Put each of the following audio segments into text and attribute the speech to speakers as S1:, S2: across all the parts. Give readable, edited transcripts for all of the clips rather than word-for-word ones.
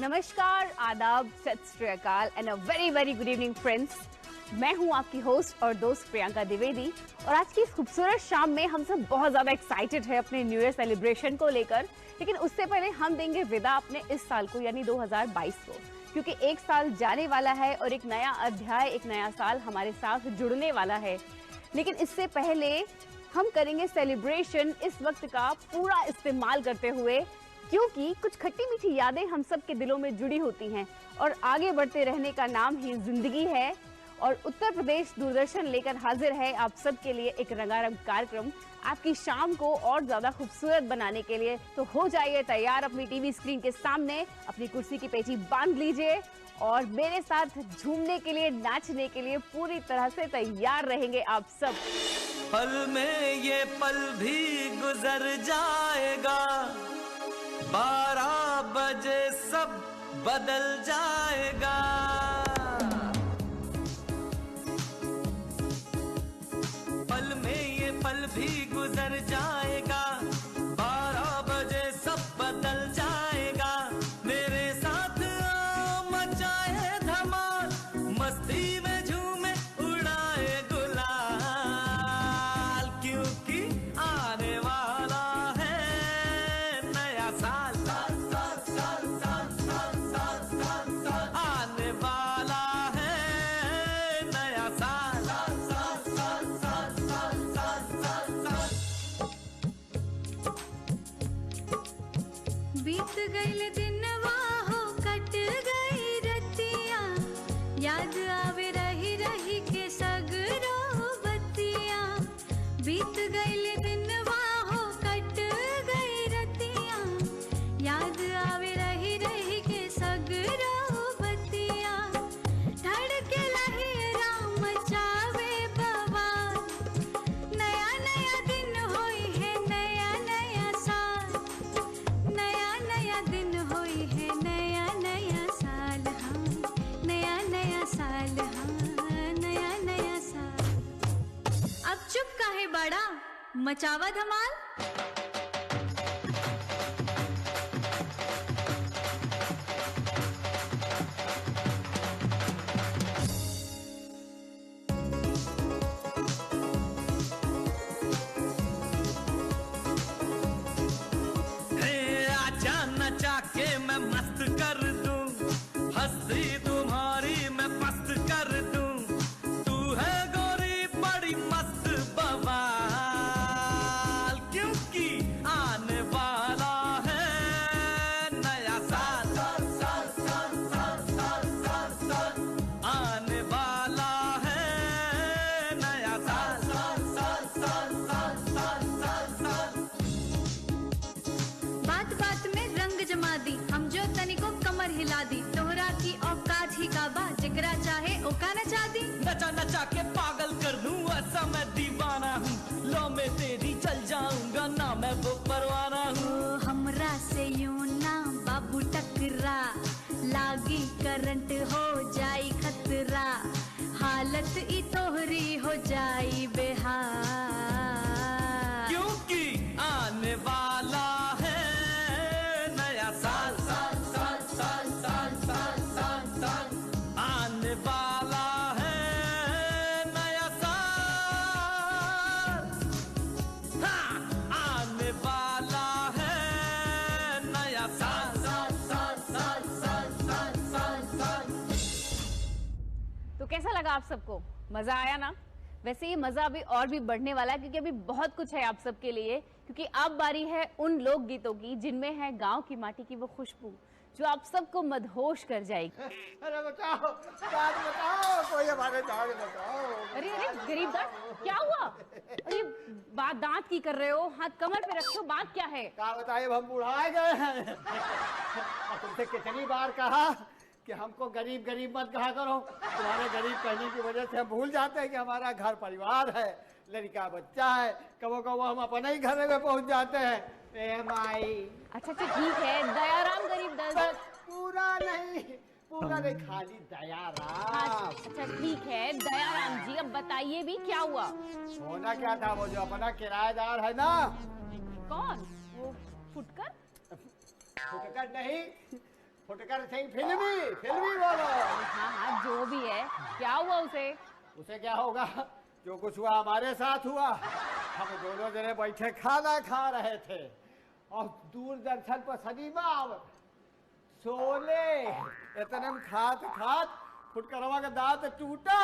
S1: नमस्कार, आदाब, सत श्री अकाल and a very very good evening friends. मैं हूं आपकी होस्ट और दोस्त प्रियंका द्विवेदी और आज की इस खूबसूरत शाम में हम सब बहुत ज़्यादा एक्साइटेड है अपने न्यू ईयर सेलिब्रेशन को लेकर। लेकिन उससे पहले हम देंगे विदा अपने इस साल को यानी 2022 को, क्योंकि एक साल जाने वाला है और एक नया अध्याय, एक नया साल हमारे साथ जुड़ने वाला है। लेकिन इससे पहले हम करेंगे सेलिब्रेशन इस वक्त का पूरा इस्तेमाल करते हुए, क्योंकि कुछ खट्टी मीठी यादें हम सब के दिलों में जुड़ी होती हैं और आगे बढ़ते रहने का नाम ही जिंदगी है। और उत्तर प्रदेश दूरदर्शन लेकर हाजिर है आप सब के लिए एक रंगारंग कार्यक्रम आपकी शाम को और ज्यादा खूबसूरत बनाने के लिए। तो हो जाइए तैयार अपनी टीवी स्क्रीन के सामने, अपनी कुर्सी की पेटी बांध लीजिए और मेरे साथ झूमने के लिए, नाचने के लिए पूरी तरह से तैयार रहेंगे आप सब।
S2: पल में ये पल भी गुजर जाएगा, 12 बजे सब बदल जाएगा। पल में ये पल भी गुजर जाएगा, 12 बजे सब बदल जाएगा। मेरे साथ आओ मचाए धमाल, मस्ती में झूमे उड़ाए गुलाल, क्योंकि आने वाला है नया साल। आने वाला है नया साल।
S3: बीत गईल दिनवा हो, कट गई रतिया, याद आवे रही रही के सगरो बतिया। बीत गईल दिनवा हो, कट गई रतिया, याद आवे रही रही के सगरो बतिया। धड़के लहिरा मचावे बवाल, नया नया दिन होई है नया नया साल, नया नया दिन होई है नया नया साल। हाँ नया नया साल, हाँ नया नया साल। अब चुप काहे बड़ा, मचावा धमाल।
S2: आजा नचा के मैं मस्त कर दूं, हंसी तुम्हारी मैं मस्त कर दूं। तू है गोरी बड़ी मस्त बवाल, क्योंकि आने वाला है नया साल। आने वाला है नया साल।
S3: बात बात में रंग जमा दी, हम जो तनिको कमर हिला दी। तोहरा की औकात ही काबा, जिगरा चाहे ओका नचा दी।
S2: नचा नचा के पागल कर दूं, ऐसा मैं दीवाना हूँ। लो मैं तेरी चल जाऊंगा, ना मैं वो परवाना हूँ।
S3: ओ हमरा से यूं ना बाबू टकरा, लागी करंट हो जाई खतरा, हालत ई तोहरी हो जाई बेहाल।
S2: क्योंकि आने वाला है नया साल। आने वाला है नया साल। हाँ, आने वाला है नया साल।
S1: तो कैसा लगा आप सबको? मजा आया ना? वैसे ये मजा अभी और भी बढ़ने वाला है, क्योंकि अभी बहुत कुछ है आप सबके लिए। क्योंकि अब बारी है उन लोक गीतों की जिनमें है गांव की माटी की वो खुशबू जो आप सबको मदहोश कर जाएगी।
S4: अरे बचाओ, बात बताओ, कोई हमारे दाग बताओ।
S1: अरे अरे गरीबदास, क्या हुआ? अरे बात दांत की कर रहे हो? हाथ कमर पे रखो, बात क्या है?
S4: क्या बताइए, हम बुढ़ाए गए हैं। और तुमसे कितनी बार कहा कि हमको गरीब गरीब मत कहा करो। तुम्हारे गरीब कहने की वजह से हम भूल जाते हैं कि हमारा घर परिवार है, लड़का बच्चा है। कबो कबो हम अपने ही घर में पहुंच जाते हैं। ए माई।
S1: अच्छा ठीक है, दयाराम गरीबदास।
S4: पूरा नहीं, पूरा नहीं, खाली दयाराम।
S1: अच्छा ठीक है दयाराम जी, अब बताइए भी क्या हुआ?
S4: होना क्या था, वो जो अपना किराएदार है ना।
S1: कौन? वो फुटकर?
S4: फुटकर नहीं, फुटकर सिंह फिल्मी बोलो।
S1: हाँ हाँ जो भी है, क्या हुआ उसे?
S4: उसे क्या होगा, जो कुछ हुआ हमारे साथ हुआ। हम दोनों जने बैठे खाना खा रहे थे और दूरदर्शन पर सनीमा शोले, इतने में खात फुटकरवा का दांत टूटा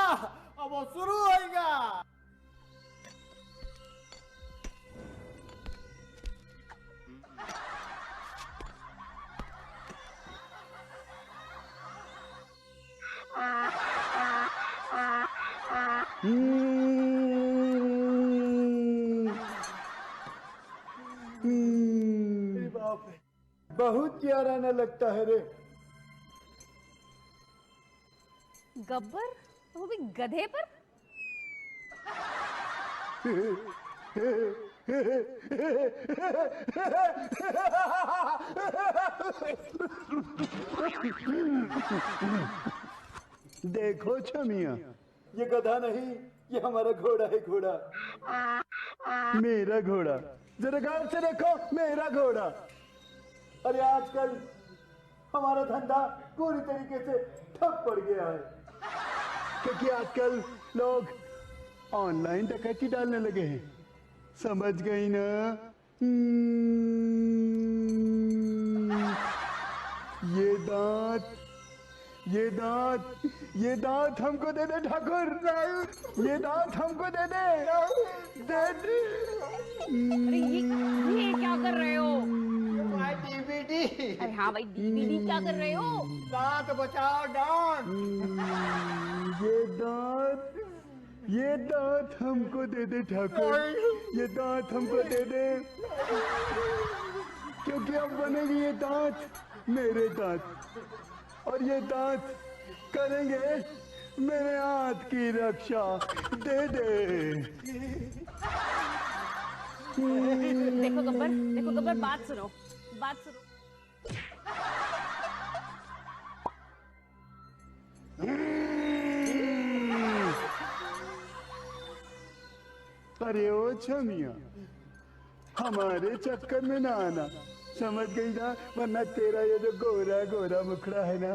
S4: और वो शुरू होएगा। बाप रे, बहुत प्यारा न लगता है रे।
S1: गब्बर, वो भी गधे पर?
S5: देखो छमिया,
S4: ये गधा नहीं, ये हमारा घोड़ा है, घोड़ा।
S5: मेरा घोड़ा, जरा गौर से देखो, मेरा घोड़ा।
S4: अरे आजकल हमारा धंधा पूरी तरीके से ठप पड़ गया है,
S5: क्योंकि आजकल लोग ऑनलाइन डकैती डालने लगे हैं, समझ गई ना? ये दांत हमको दे दे ठाकुर, ये दांत हमको दे दे।
S1: अरे ये क्या कर रहे हो?
S4: भाई डीवीडी।
S1: अरे हाँ भाई, डीवीडी क्या कर रहे हो?
S4: दांत बचाओ दांत।
S5: ये दांत हमको दे दे ठाकुर, ये दांत हमको दे दे, क्योंकि अब बनेगी ये दांत मेरे दांत, और ये दांत करेंगे मेरे हाथ की रक्षा। दे दे।
S1: देखो गब्बर, बात सुनो।
S5: अरे ओ छमिया, हमारे चक्कर में ना आना, समझ गई ना? वरना तेरा ये जो गोरा गोरा मुखड़ा है ना,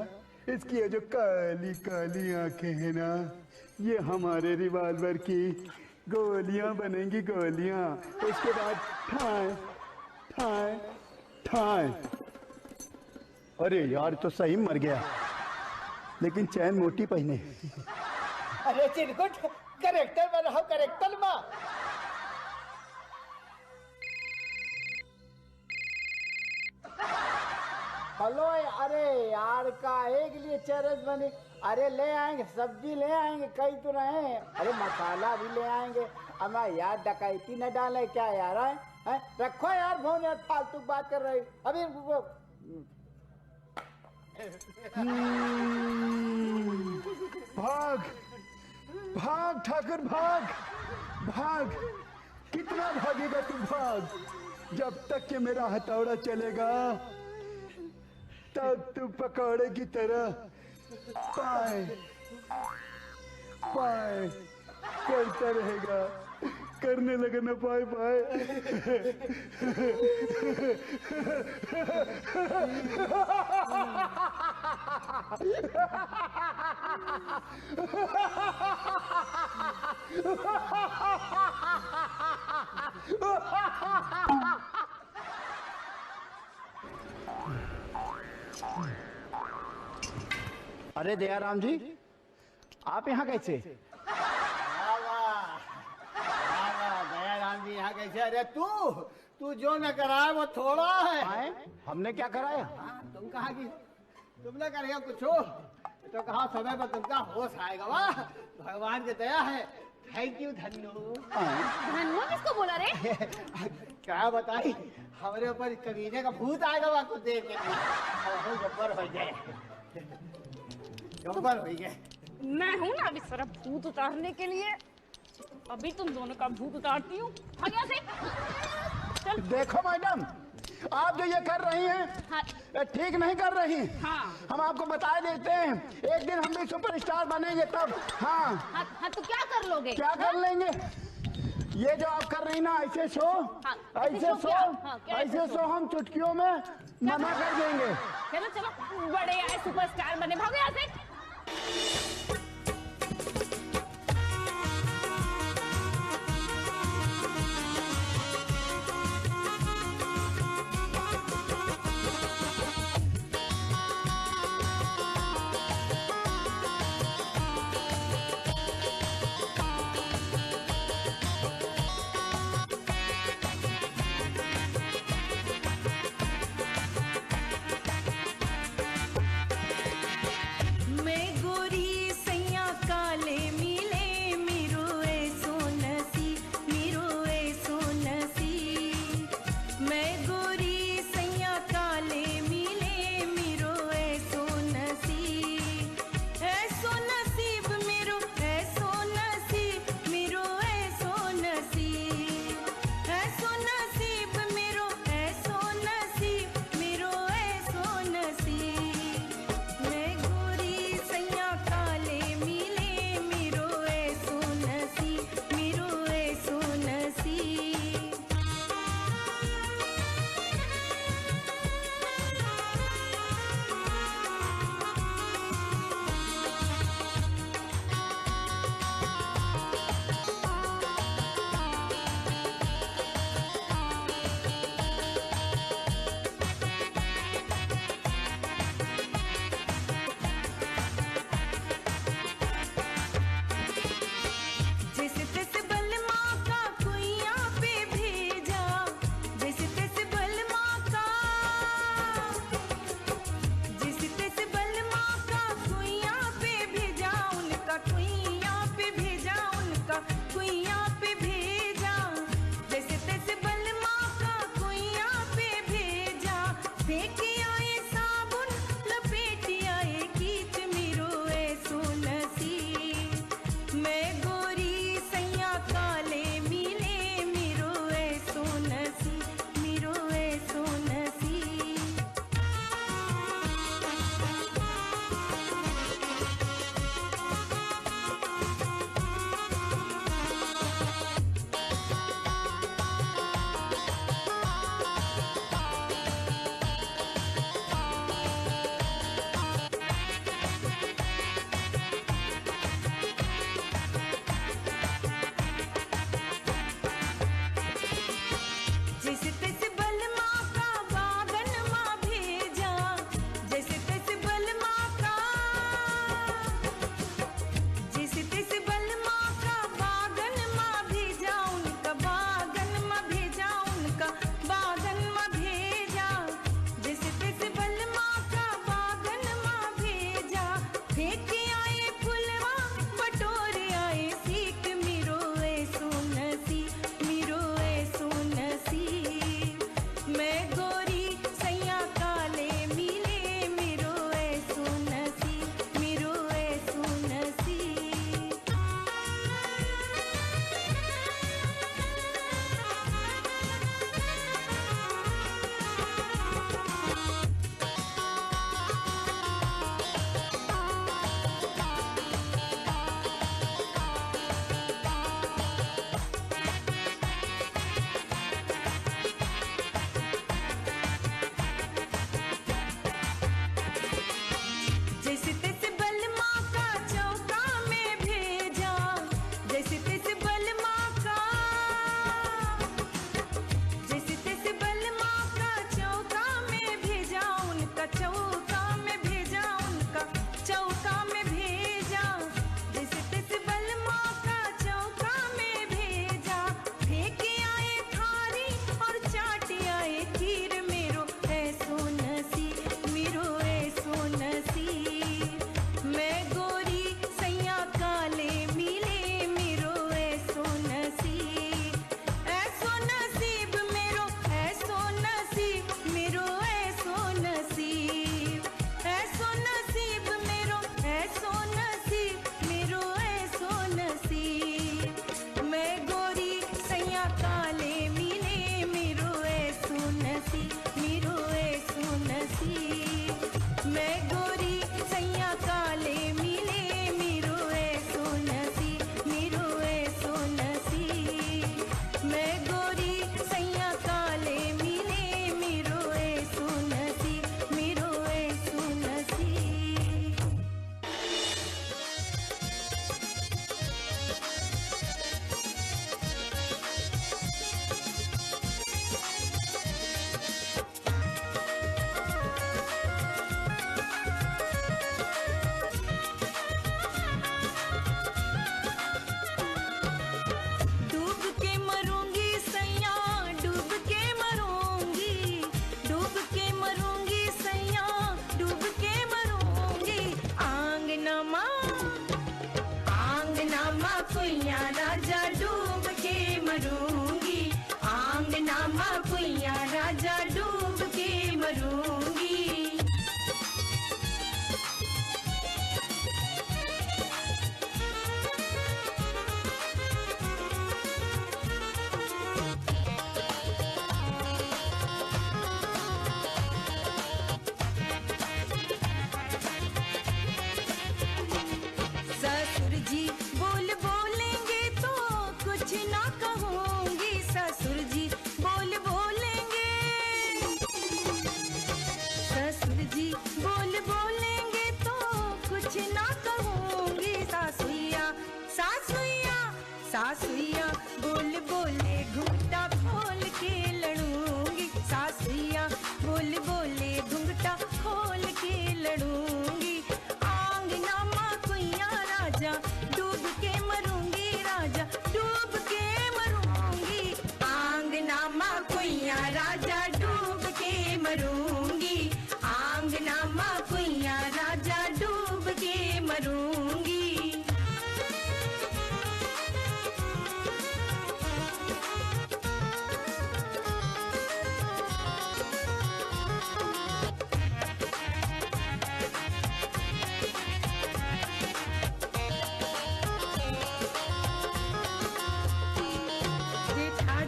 S5: इसकी ये जो काली काली आंखें हैं ना, ये हमारे रिवाल्वर की गोलियां बनेंगी, गोलियां। उसके बाद ठाए ठाए ठाए। अरे यार, तो सही मर गया, लेकिन चैन मोटी पहने।
S4: अरे चिरकुट, करेक्टर बनाओ, करेक्टर में। हेलो, अरे यार काहे के लिए चरस बनी? अरे ले आएंगे, सब्जी ले आएंगे, कई तो रहे। अरे मसाला भी ले आएंगे। अब यार डकैती न डाले क्या यार? है रखो यार फोन, यार फालतू बात कर रही अभी।
S5: भाग भाग ठाकुर, भाग भाग। कितना भागेगा तू? भाग। जब तक कि मेरा हथौड़ा चलेगा तब तू पकौड़े की तरह पाए पाए करता रहेगा, करने लगा ना पाए पाए।
S6: अरे दयाराम जी, आप यहाँ कैसे?
S4: दयाराम जी यहाँ कैसे? अरे तू जो न कराए वो थोड़ा है।
S6: आए? हमने क्या कराया?
S4: तुम कहा कि तुमने करेगा कुछ हो तो कहा समय पर तुमका होश आएगा। वाह, भगवान की दया है। Thank you Dhanno.
S1: धन्नो किसको बोला रे?
S4: क्या बताई, हमारे ऊपर कमीने का भूत आएगा वहाँ को देख के। गब्बर हो गए, गब्बर हो गए।
S1: मैं हूँ ना अभी सारा भूत उतारने के लिए। अभी तुम दोनों का भूत उतारती हूँ। भाग यहाँ से। चल।
S6: देखो मैडम, आप जो ये कर रही हैं
S1: हाँ।
S6: ठीक नहीं कर रही।
S1: हाँ।
S6: हम आपको बता देते हैं, एक दिन हम भी सुपरस्टार बनेंगे तब। हाँ
S1: तो क्या कर लोगे?
S6: क्या कर लेंगे? ये जो आप कर रही ना ऐसे शो,
S1: हाँ,
S6: ऐसे शो,
S1: हाँ,
S6: ऐसे शो हम चुटकियों में मना कर देंगे।
S1: चलो चलो, बड़े आए सुपरस्टार बने, भागो यहाँ से।
S3: मैं गोरी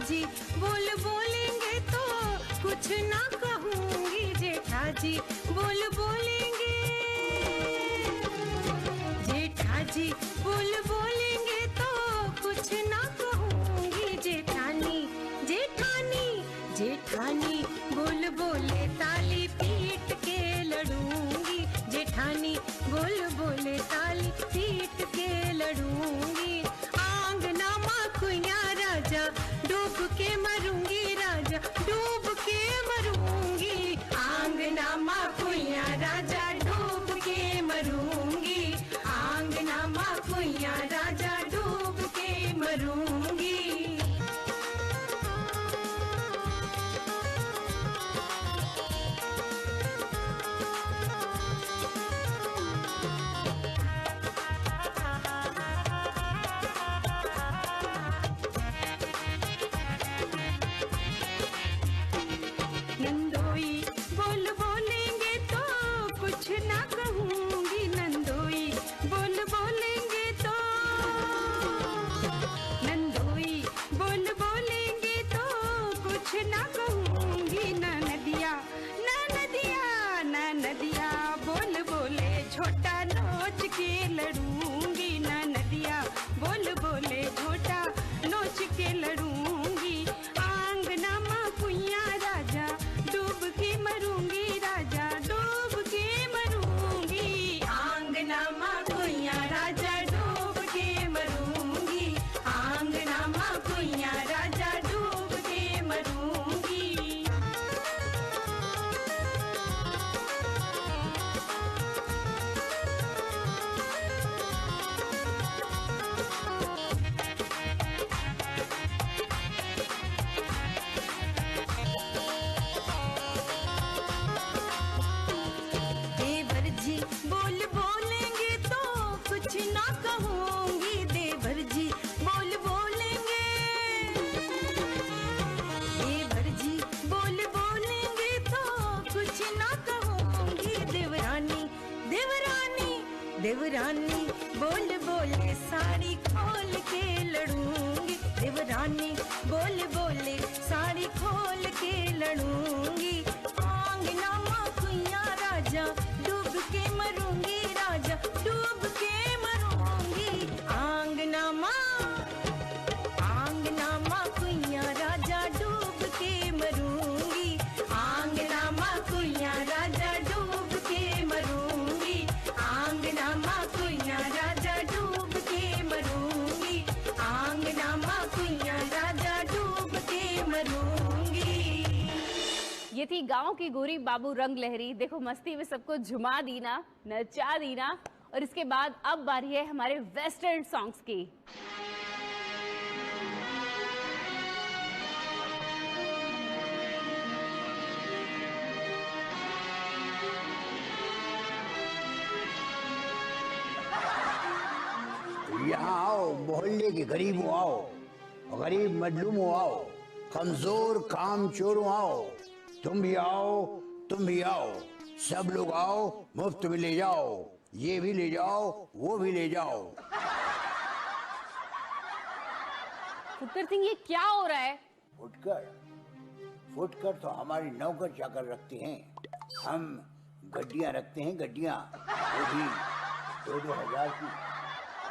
S3: जेठाजी बोल बोलेंगे तो कुछ ना कहूंगी, जेठाजी बोल बोलेंगे, जेठाजी बोल बोलेंगे तो कुछ ना कहूंगी, जेठानी जेठानी जेठानी बोल बोले ताली पीट के लड़ूंगी, जेठानी बोल बोले ताली पीट के लड़ूंगी। आंगना माखुया राजा डूब के मरूंगी, राजा डूब के मरूंगी, आंगना माखुया राजा डूब के मरूंगी, आंगना माखुया राजा डूब के मरूंगी। नंदोई बोल बोलेंगे तो कुछ ना कहूंगी, नंदोई बोल बोलेंगे तो, नंदोई बोल बोलेंगे तो कुछ ना कहूंगी, ना नदिया ना नदिया ना नदिया बोल बोले छोटा नोच के लड़ूंगी, ना नदिया बोल बोले छोटा नोच के लड़ूंगी। आंगना माखुया राजा डूब के मरूंगी, राजा डूब के मरूंगी, आंगना माखुया राजा डूब के मरूंगी, आंगना माखुया राजा डूब के मरूंगी। देवर जी बोल बोलेंगे तो कुछ ना कहूंगी, देवर जी बोल बोलेंगे, देवर जी बोल बोलेंगे तो कुछ ना कहूंगी, देवरानी देवरानी देवरानी बोल बोले साड़ी खोल के लड़ूंगी, देवरानी बोल बोले साड़ी खोल के लड़ूंगी। आंगना माखुया राजा डूब के मरूंगी, राजा डूब के मरूंगी, आंगना माखुया राजा डूब के मरूंगी, आंगना माखुया राजा डूब के मरूंगी, आंगना माखुया राजा डूब के मरूंगी, आंगना माखुया राजा डूब के मरूंगी।
S1: ये थी गांव की गोरी बाबू रंग लहरी। देखो मस्ती में सबको झुमा दी ना, नचा दी ना। और इसके बाद अब बारी है हमारे वेस्टर्न सॉन्ग्स की।
S6: यहाँ आओ, मोहल्ले के गरीबों आओ, गरीब मजलूमों आओ, कमजोर कामचोरों आओ, तुम भी आओ, तुम भी आओ, सब लोग आओ, मुफ्त में ले जाओ, ये भी ले जाओ, वो भी ले जाओ।
S1: फुटकर सिंह ये क्या हो रहा है?
S6: फुटकर तो हमारी नौकर चाकर रखते हैं, हम गड्डियां रखते हैं, गड्डियां, वो भी 2-2 हजार की।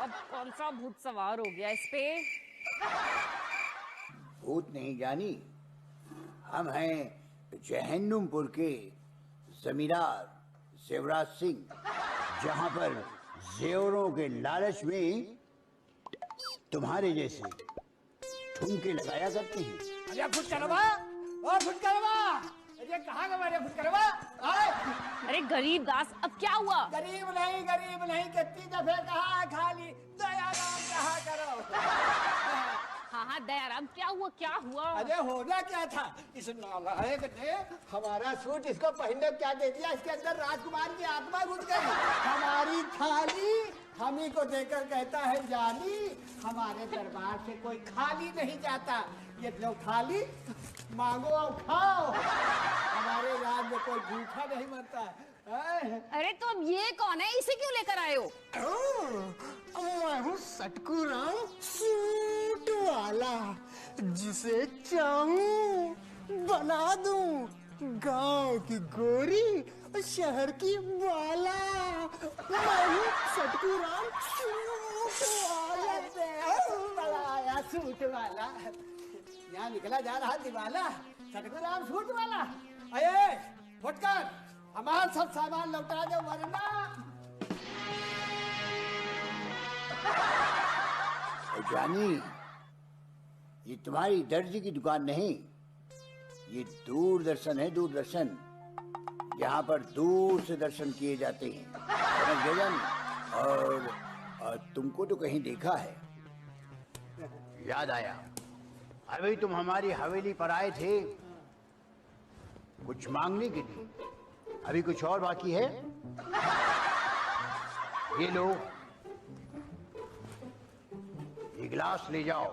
S1: अब कौन सा भूत सवार हो गया इस पे?
S6: भूत नहीं जानी, हम हैं जहन्नुमपुर के जमींदार शिवराज सिंह, जहां पर जेवरों के लालच में तुम्हारे जैसे ठुमके लगाया करते हैं।
S4: अरे फुटकरवा, ओ फुटकरवा, अरे कहाँ गए मेरे फुटकरवा?
S1: अरे गरीब दास, अब क्या हुआ?
S4: गरीब नहीं, कितनी दफे कहा खाली दयाराम कहा करो।
S1: हाँ दयाराम, क्या हुआ क्या हुआ?
S4: अरे होना क्या था, इस नालायक ने हमारा सूट इसको पहनने क्या दे दिया, इसके अंदर राजकुमार की आत्मा घुस गई। हमारी थाली हम ही को देकर कहता है जानी, हमारे दरबार से कोई खाली नहीं जाता, ये लो थाली मांगो और खाओ, हमारे राज में कोई भूखा नहीं मरता है।
S1: अरे तो अब ये कौन है, इसे क्यों लेकर आए हो?
S4: मैं हूँ सटकू राम सूट वाला,
S5: जिसे चाहूं बना दूं, गांव की गोरी और शहर की बाला। मैं हूँ सटकू राम
S4: आया सूट वाला, यहाँ निकला जा रहा दिवाला, सटकू राम सूट वाला। अये फुटकर हमारा सब सामान लौटा दो वरना।
S6: जानी, ये तुम्हारी दर्जी की दुकान नहीं, ये दूरदर्शन है, दूरदर्शन, यहाँ पर दूर से दर्शन किए जाते हैं, समझ गए जानी? और तुमको तो कहीं देखा है। याद आया, अभी तुम हमारी हवेली पर आए थे कुछ मांगने के लिए। अभी कुछ और बाकी है? ये लो, ये गिलास ले जाओ।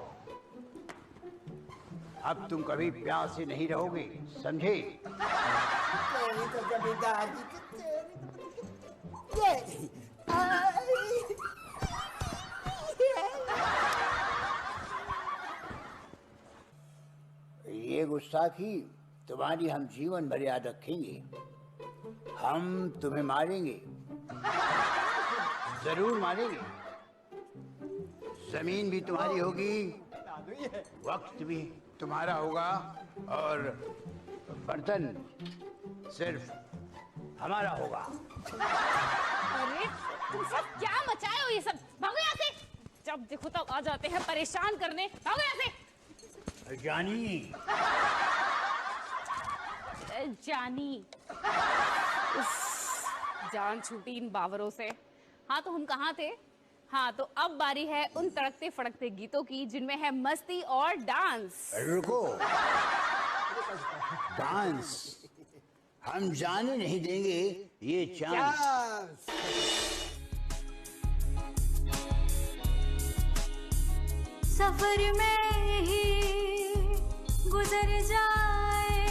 S6: अब तुम कभी प्यासे नहीं रहोगे, समझे?
S4: तेरी तो जमींदार
S6: ये गुस्ताखी तुम्हारी हम जीवन भर याद रखेंगे। हम तुम्हें मारेंगे, जरूर मारेंगे। जमीन भी तुम्हारी होगी, वक्त भी तुम्हारा होगा, और बर्तन सिर्फ हमारा होगा।
S1: अरे तुम सब क्या मचाए हो ये सब? भागो यहाँ से, जब देखो तब आ जाते हैं परेशान करने। भागो यहाँ से।
S6: जानी,
S1: जानी, जान छूटी इन बावरों से। हाँ तो हम कहाँ थे? हाँ तो अब बारी है उन तड़कते फड़कते गीतों की जिनमें है मस्ती और डांस।
S6: रुको, डांस हम जाने नहीं देंगे ये चांस।
S3: सफर में ही गुजर जाए,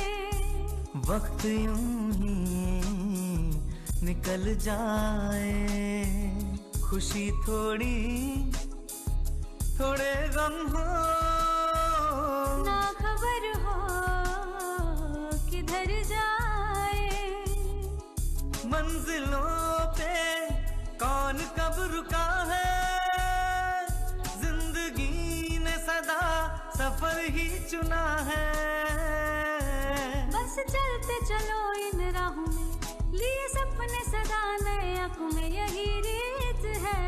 S2: वक्त यूं ही निकल जाए, खुशी थोड़ी थोड़े गम हो,
S3: ना खबर हो किधर जाए,
S2: मंजिलों पे कौन कब रुका है, जिंदगी ने सदा सफर ही चुना है।
S3: बस चलते चलो इन राहों में, लिए सपने सदा नए आंखों में, यही रीत है।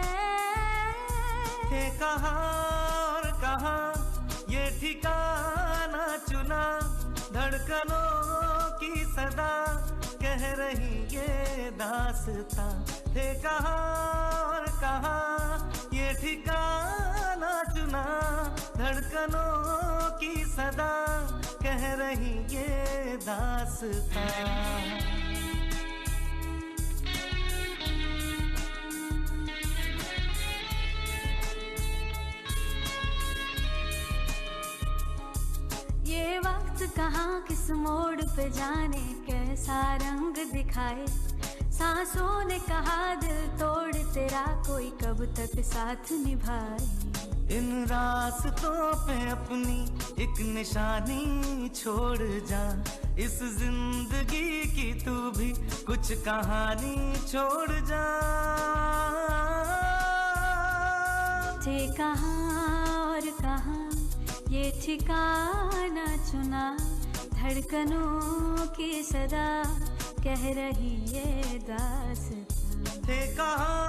S2: कहाँ और कहाँ ये ठिकाना चुना, धड़कनों की सदा कह रही ये दास्तां। थे कहाँ और कहाँ ये ठिकाना चुना, धड़कनों की सदा कह रही ये दास्तां।
S3: ये वक्त कहाँ किस मोड़ पे जाने कैसा रंग दिखाए, सांसों ने कहा दिल तोड़ तेरा कोई कब तक साथ निभाए।
S2: इन रास्तों पे अपनी एक निशानी छोड़ जा, इस जिंदगी की तू भी कुछ कहानी छोड़ जा।
S3: थे कहाँ और कहाँ ये ठिकाना चुना, धड़कनों की सदा कह रही ये दास्तां।
S2: थे कहाँ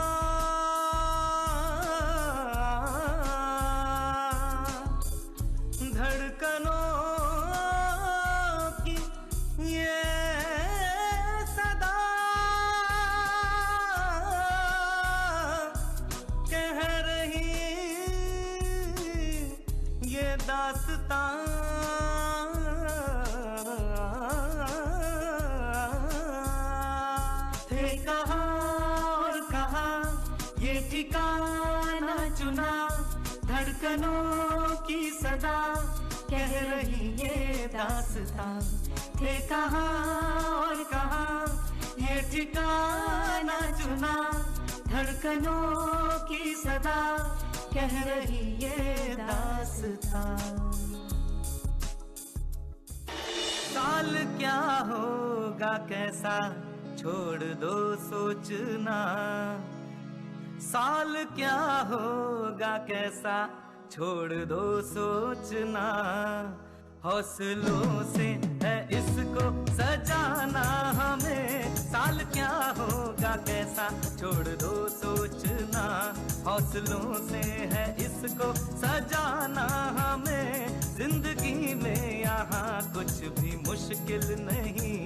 S2: धड़कनों की ये सदा कह रही ये दास्तां। थे कहाँ और कहाँ ये ठिकाना चुना, धड़कनों की सदा कह रही ये दास्तां। थे कहाँ और कहाँ ये ठिकाना चुना, धड़कनों की सदा कह रही ये दास्तां। क्या होगा कैसा छोड़ दो सोचना, साल क्या होगा कैसा छोड़ दो सोचना, हौसलों से है इसको सजाना हमें, साल क्या होगा कैसा छोड़ दो सोचना, हौसलों से है इसको सजाना हमें, जिंदगी में यहाँ कुछ भी मुश्किल नहीं,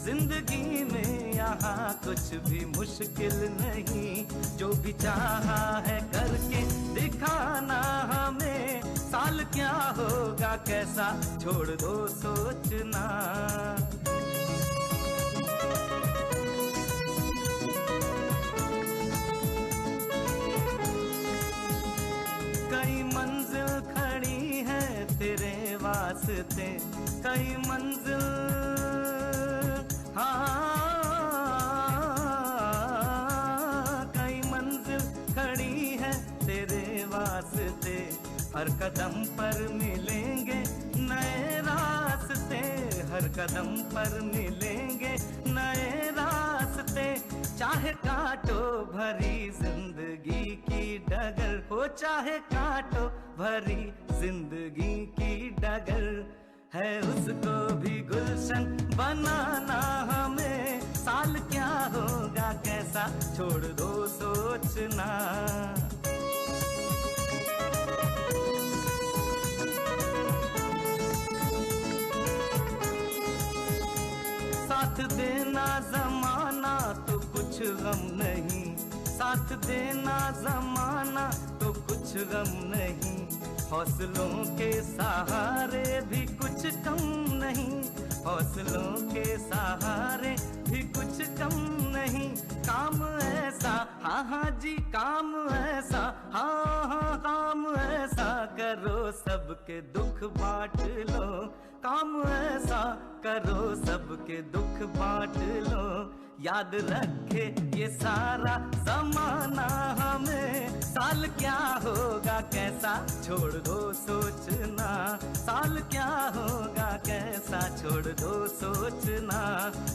S2: जिंदगी में यहाँ कुछ भी मुश्किल नहीं, जो भी चाहा है करके दिखाना हमें, साल क्या होगा कैसा छोड़ दो सोचना। कई मंजिल खड़ी है तेरे वास्ते, कई मंजिल कई मंजिल खड़ी है तेरे वास्ते, हर कदम पर मिलेंगे नए रास्ते, हर कदम पर मिलेंगे नए रास्ते, चाहे काटो भरी जिंदगी की डगर हो, चाहे काटो भरी जिंदगी की डगर, है उसको भी गुलशन बनाना हमें, साल क्या होगा कैसा छोड़ दो सोचना। साथ देना जमाना तो कुछ गम नहीं, साथ देना जमाना तो कुछ गम नहीं, हौसलों के सहारे भी कुछ कम नहीं, हौसलों के सहारे भी कुछ कम नहीं, काम ऐसा हाँ हाँ जी काम ऐसा, हाँ हाँ काम ऐसा करो सबके दुख बांट लो, काम ऐसा करो सबके दुख बांट लो, याद रखे ये सारा जमाना हमें, साल क्या होगा कैसा छोड़ दो सोचना, साल क्या होगा कैसा छोड़ दो सोचना,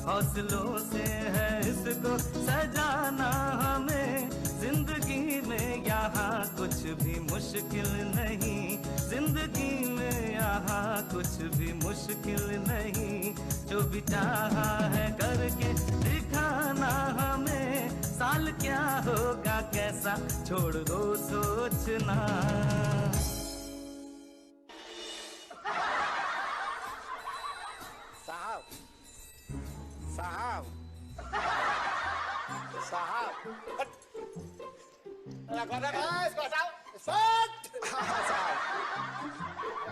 S2: हौसलों से है इसको सजाना हमें, जिंदगी में यहाँ कुछ भी मुश्किल नहीं, जिंदगी में यहाँ कुछ भी मुश्किल नहीं, जो भी चाहा है करके दिखाना हमें, साल क्या होगा कैसा छोड़ दो सोचना।
S6: साहब साहब साहब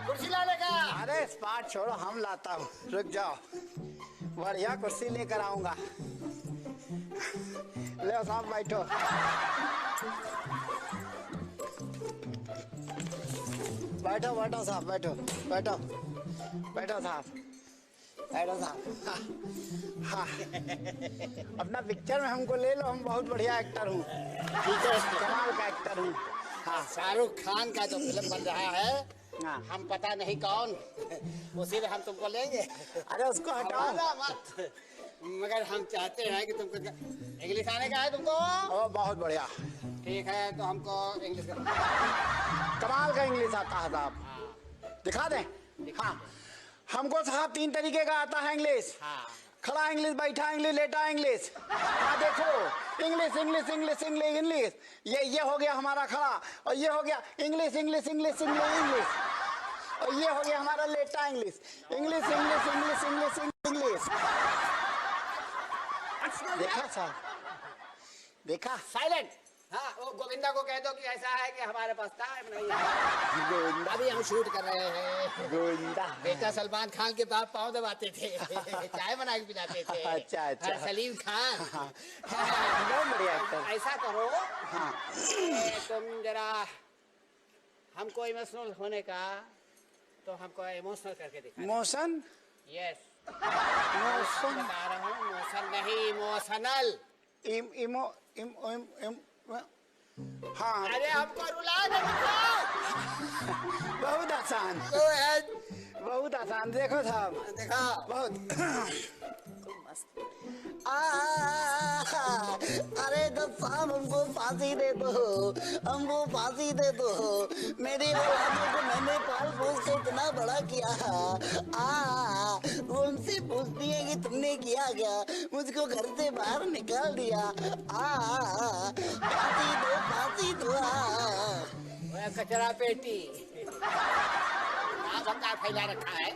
S4: कुर्सी ला लेगा।
S6: अरे स्पाट छोड़ो हम लाता हूँ, रुक जाओ, बढ़िया कुर्सी लेकर आऊंगा, ले साहब बैठो, बैठो बैठो साहब बैठो बैठो बैठो साहब बैठो साहब, हाँ अपना पिक्चर में हमको ले लो, हम बहुत बढ़िया एक्टर हूँ, कमाल का एक्टर हूँ। हाँ
S4: शाहरुख खान का जो फिल्म बन रहा है,
S6: हाँ।
S4: हम पता नहीं कौन, उसी में हम तुमको लेंगे।
S6: अरे उसको हटाओ
S4: ना मत, मगर हम चाहते हैं कि तुमको इंग्लिश आने का है तुमको।
S6: ओ बहुत बढ़िया,
S4: ठीक है तो हमको इंग्लिश
S6: कमाल का इंग्लिश आता है साहब, दिखा दें। हाँ हमको साहब 3 तरीके का आता है इंग्लिश, खड़ा इंग्लिश, बैठा इंग्लिश, लेटा इंग्लिश। हाँ देखो English English English English English, ये हो गया हमारा खड़ा, और ये हो गया English English English English English, और ये हो गया हमारा लेटा English, English English English English English. देखा साहब, देखा।
S4: साइलेंट। हाँ वो गोविंदा को कह दो कि ऐसा है कि हमारे पास टाइम नहीं है,
S6: गोविंदा,
S4: अभी हम शूट कर रहे हैं।
S6: गोविंदा
S4: बेटा सलमान खान के पास पाँव दबाते थे, चाय बना के पिलाते थे।
S6: अच्छा अच्छा।
S4: और सलीम खान।
S6: बहुत बढ़िया एक्टर।
S4: ऐसा करो,
S6: हाँ
S4: तुम जरा हमको इमोशनल होने का, तो हमको इमोशनल करके दिखा।
S6: मोशन,
S4: यस
S6: मोशन
S4: बता रहा हूँ, मोशन नहीं इमोशनल।
S6: इमो इम इम इम हाँ
S4: अरे हमको रुला दे।
S6: बहुत आसान, बहुत आसान, देखो साहब,
S4: देखा
S6: बहुत
S7: अरे जब साहब हमको फांसी दे दो, हमको फांसी दे दो। मेरी औलादों को मैंने पाल पोस के इतना बड़ा किया। वो उनसे पूछती है कि तुमने किया क्या, मुझको घर से बाहर निकाल दिया। फांसी दो, फांसी दो।
S4: कचरा पेटी भंगा फैला रखा है,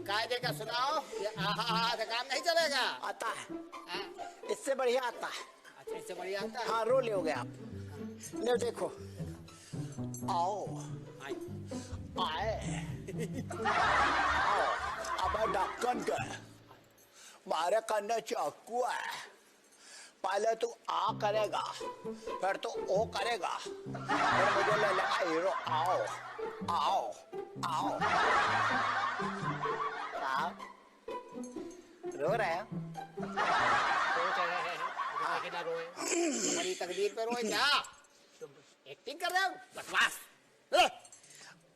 S4: कायदे का सुनाओ। ये काम नहीं चलेगा।
S7: आता है, इससे बढ़िया आता है।
S4: अच्छा, इससे बढ़िया आता है।
S7: हाँ, रो लोगे आप। ले देखो, आओ आए आओ। अब ढक्कन का मारे करने चाकू है। पहले तू आ करेगा, फिर तो ओ करेगा, फिर मुझे ले लेगा हीरो। आओ आओ आओ। साहब रो रहे हो?
S4: ना रोए, हमारी तकदीर पे रोए क्या? एक्टिंग कर रहे हो? बकवास।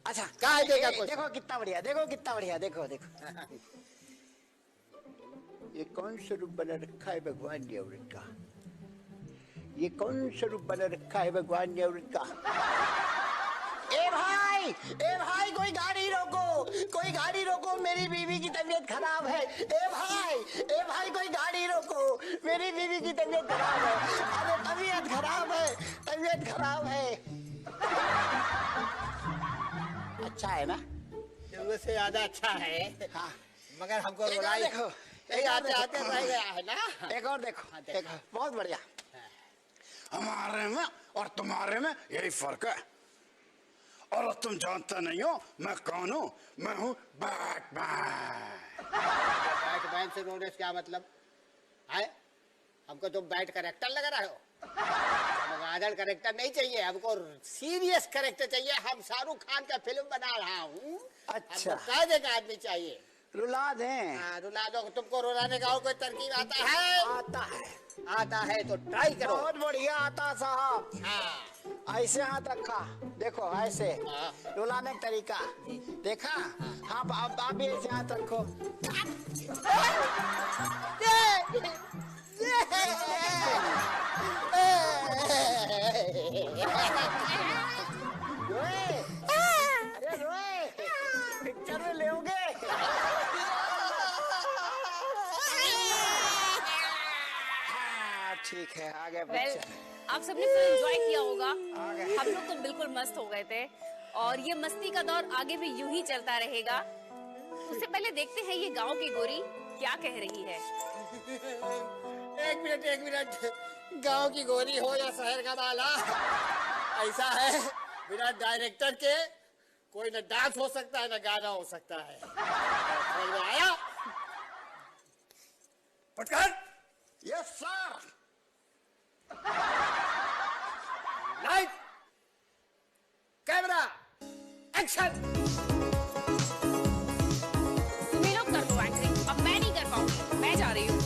S7: अच्छा,
S4: कायदे का कुछ।
S7: देखो कितना बढ़िया, देखो कितना बढ़िया, देखो देखो।
S6: ये कौन सा रूप बना रखा है भगवान ने औरत का? ये कौन सा रूप बना रखा है भगवान ने औरत का?
S7: ए भाई कोई गाड़ी रोको, कोई गाड़ी रोको, मेरी बीवी की तबीयत खराब है। ए भाई कोई गाड़ी रोको, मेरी बीवी की तबीयत खराब है। अरे तबीयत खराब है, तबीयत खराब है। अच्छा है ना?
S4: जरूरत से ज्यादा अच्छा है।
S7: हाँ,
S4: मगर हमको
S7: एक और
S4: रुलाई
S7: देखो,
S4: आते आते रह गया है ना।
S7: एक और देखो, देखो, बहुत बढ़िया।
S6: हमारे में और तुम्हारे में यही फर्क है। और तुम जानते नहीं हो मैं कौन हूँ? मैं हूँ बैटमैन।
S4: बैटमैन से नोटिस क्या मतलब है? हमको तुम बैट कैरेक्टर लग रहा हो। गादड़ कैरेक्टर नहीं चाहिए हमको, सीरियस कैरेक्टर चाहिए। हम शाहरुख खान का फिल्म बना रहा हूँ।
S7: अच्छा,
S4: कायदे का आदमी चाहिए।
S7: रुला दें?
S4: रुला दो। तुमको रुलाने का और कोई तरकीब आता है?
S7: आता है,
S4: आता है तो ट्राई करो।
S7: बहुत बढ़िया आता साहब।
S4: हाँ,
S7: ऐसे हाथ रखा, देखो ऐसे रुलाने का तरीका देखा। हाँ, आप भी ऐसे हाथ रखो। रोए, अरे रोए, पिक्चर में लेओगे। ठीक है, आगे
S1: वेल, आप सबने फिल्म एंजॉय किया होगा। हम लोग तो बिल्कुल मस्त हो गए थे और ये मस्ती का दौर आगे भी यूं ही चलता रहेगा। उससे पहले देखते हैं ये गांव की गोरी क्या कह रही है।
S4: एक मिनट। गांव की गोरी हो या शहर का बाला, ऐसा है बिना डायरेक्टर के कोई न डांस हो सकता है न गाना हो सकता है। समझ में आया? पटकर।
S7: Yes sir.
S4: Light, camera, action.
S1: तुम्हें लोग कर दो एंकरिंग, अब मैं नहीं कर पाऊंगी, मैं जा रही हूँ।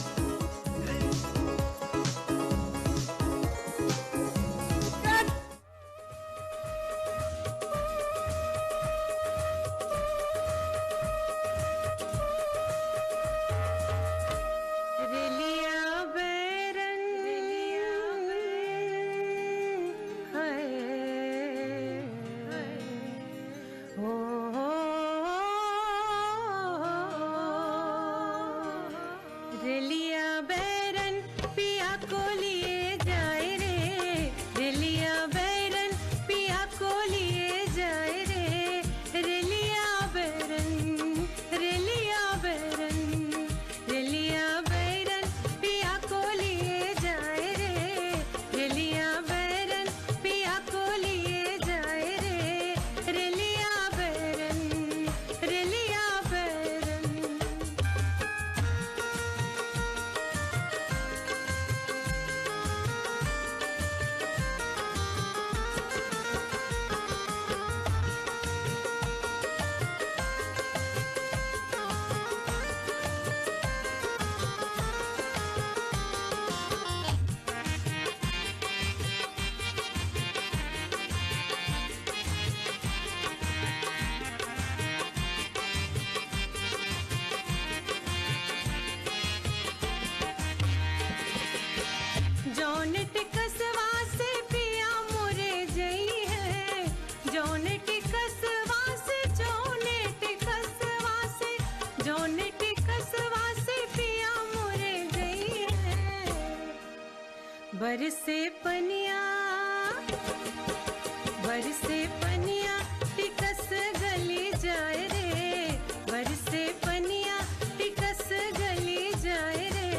S8: बरसे पनिया टिकस गली जाए रे, बरसे पनिया टिकस गली जाए रे,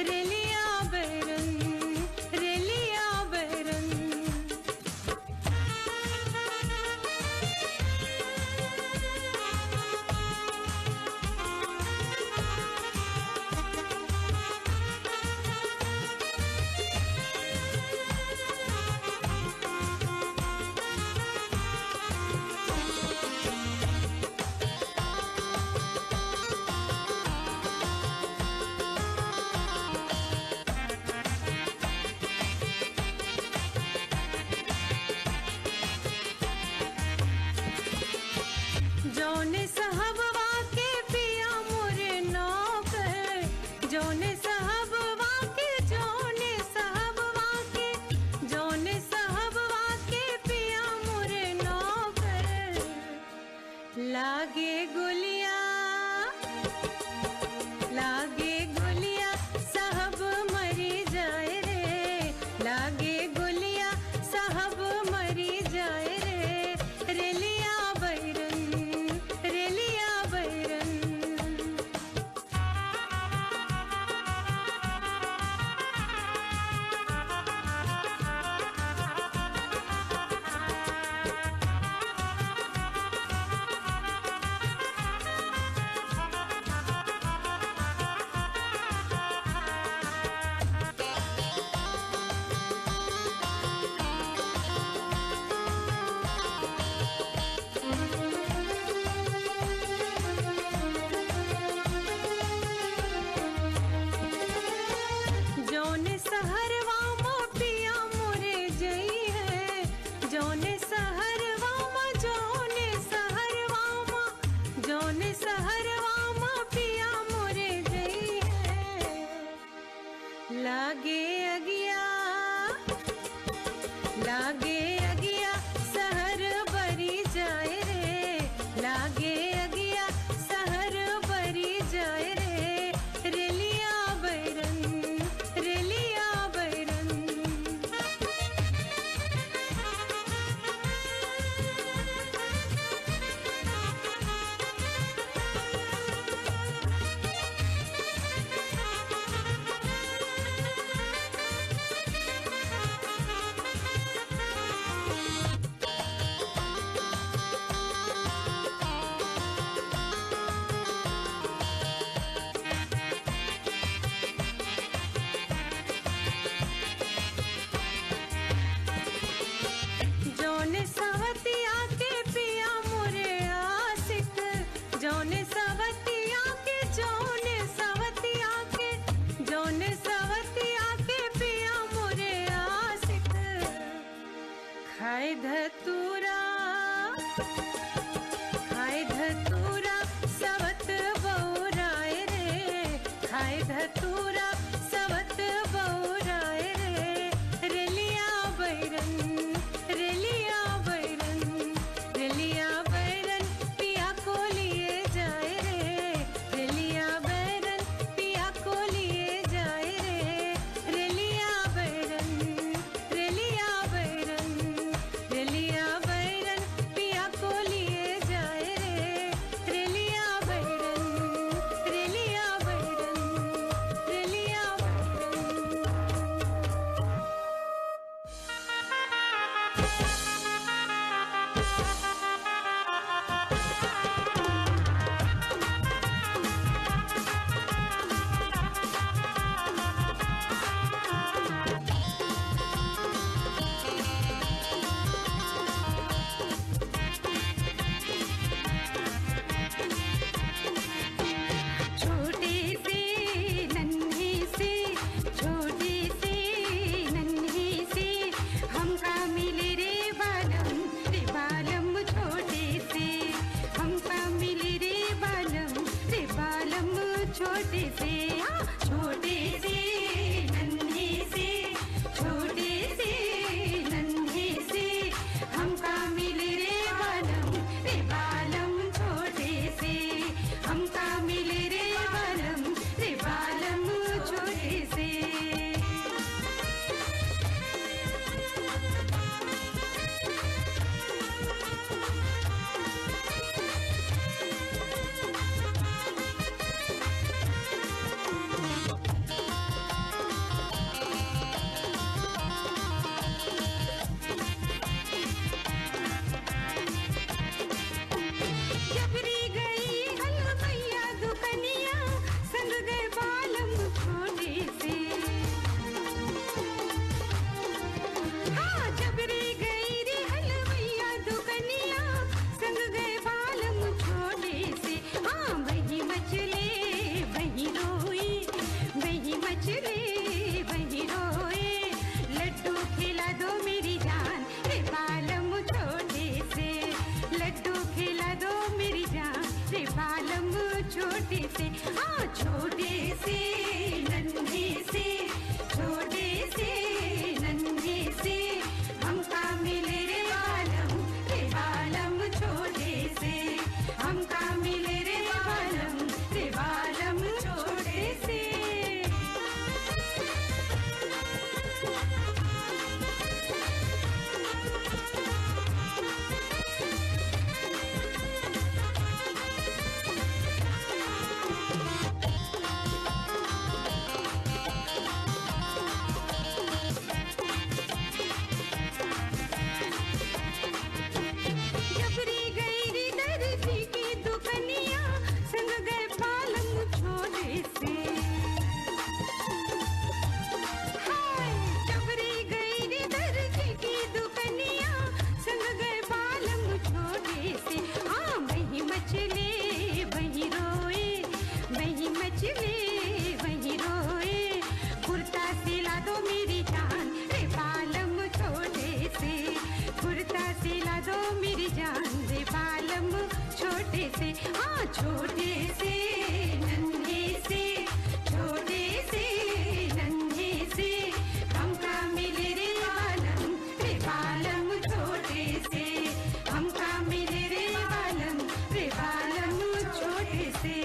S8: रेलिया बैरन जौने साहबवा के पिया मोरे नौकर, जौने साहबवा के पिया मोरे नौकर, लागे गुलिया साहब मरी जाए रे, लागे गुलिया साहब मरी जाए रे, रेलिया बैरन लागे अगिया सहर बरी जाए रे, लागे अगिया सहर बरी जाए रे, रेलिया बैरन जौने सवतिया के पिया मोरे आशिक, जौने सवतिया के पिया मोरे आशिक, खाए धतूरा सवत बौराए रे, खाए धतूरा सवत बौराए रे, रेलिया बैरन पिया को लिए जाए रे, रेलिया बैरन पिया को लिए जाए रे, रेलिया बैरन पिया को लिए जाए रे, रेलिया बैरन
S3: छोटे से, हाँ छोटे से नन्हे से, छोटे से नन्हे से हमका मिले रे बालम छोटे से, हमका मिले रे बालम छोटे से। जबरी गई री दर्जी की दुकनिया, संग गए बालम छोटे से, हाय जबरी गई री दर्जी की दुकनिया, संग गए बालम छोटे से। हाँ वही मचले वही रोए, वही मचले वही रोए, कुर्ता सिला दो मेरी जान रे बालम छोटे से, कुर्ता सिला दो मेरी जान रे बालम छोटे से, हाँ छोटे से नन्हे से, छोटे से नन्हे से हमका मिले रे बालम छोटे से, हमका मिले रे बालम छोटे से।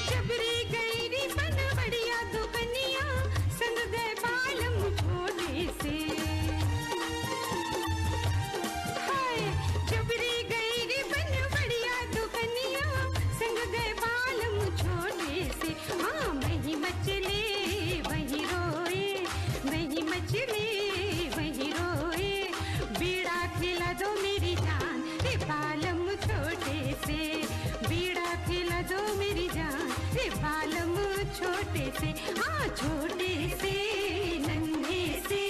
S3: जबरी गई री बनवड़िया दुकनिया, संग गए बालम छोटे से, हाय जबरी गई री बनवड़िया दुकनिया, संग गए बालम छोटे से। हाँ वही मचले वही रोए, वही मचले वही रोए, बीड़ा खिला दो मेरी जान रे बालम छोटे से, बीड़ा खिला दो मेरी जान रे बालम छोटे से, हाँ छोटे से नन्हे से,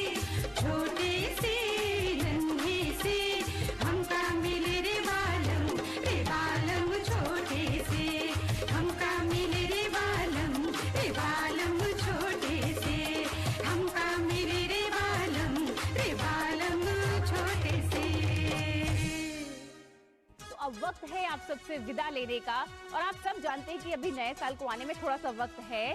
S3: छोटे से नन्हे से हमका मिले रे बालम छोटे से, हमका मिले रे बालम छोटे से, हमका मिले रे बालम छोटे से।
S1: तो अब वक्त है आप सबसे विदा लेने का, और आप सब जानते हैं कि अभी नए साल को आने में थोड़ा सा वक्त है,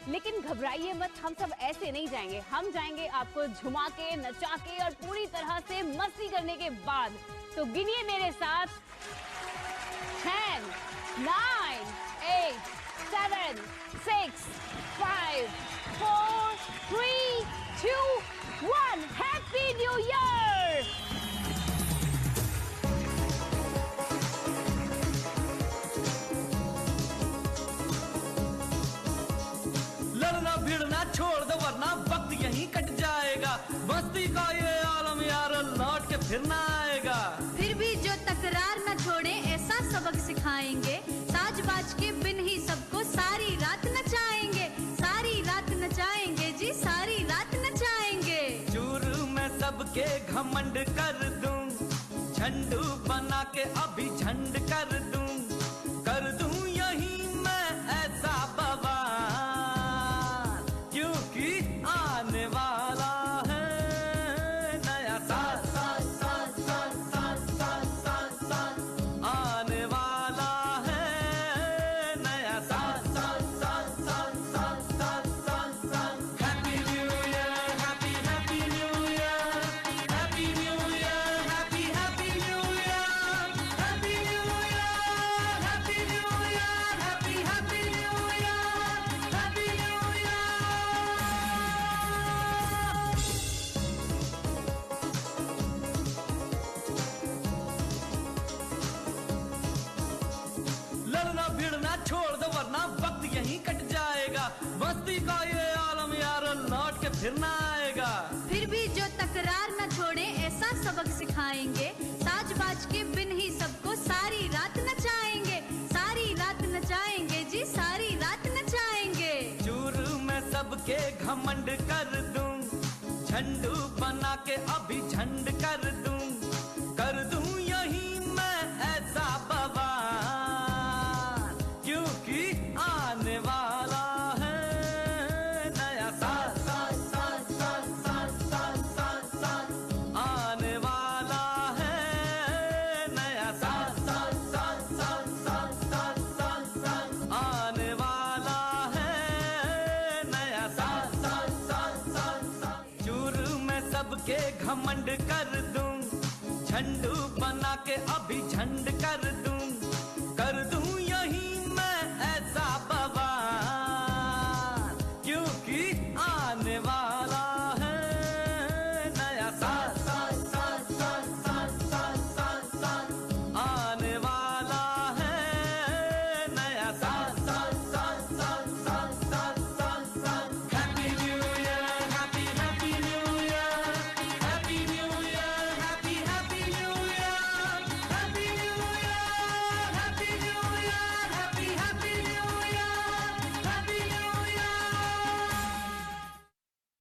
S1: लेकिन घबराइए मत, हम सब ऐसे नहीं जाएंगे, हम जाएंगे आपको झुमा के, नचा के और पूरी तरह से मस्ती करने के बाद। तो गिनिए मेरे साथ 10, 9, 8, 7, 6, 5, 4, 3, 2, 1 हैप्पी न्यू ईयर।
S2: लड़ना भिड़ना छोड़ दो वरना वक्त यहीं कट जाएगा, मस्ती का ये आलम यार लौट के फिर ना आएगा।
S3: फिर भी जो तकरार न छोड़े ऐसा सबक सिखाएंगे, साज बाज के बिन ही सबको सारी रात नचाएंगे, सारी रात नचाएंगे जी सारी रात नचाएंगे।
S2: चूर मैं सबके घमंड कर दूं, झंडू बना के अभी झंड कर दूं यहीं मैं ऐसा बवाल, क्योंकि आने वाला है नया साल, आने वाला है नया साल। Happy new year, happy new year, happy new year, happy new year, happy new year, happy new year, happy new year, happy new year. लड़ना भिड़ना छोड़ दो वरना वक्त यहीं कट जाएगा, मस्ती का ये आलम यार लौट के फिर ना आएगा।
S3: फिर भी जो तकरार न छोड़े ऐसा सबक सिखाएंगे, साज बाज के बिन ही सबको सारी रात नचाएंगे, सारी रात नचाएंगे जी सारी रात नचाएंगे।
S2: चूर मैं सबके घमंड कर दूं, झंडू बना के अभी झंड कर दूं यही मैं ऐसा बवाल, क्योंकि आने वाला है नया साल, आने वाला है नया साल, आने वाला है नया साल। चूर में सबके घमंड कर दूं, झंडू बना के अभी झंड कर दूं।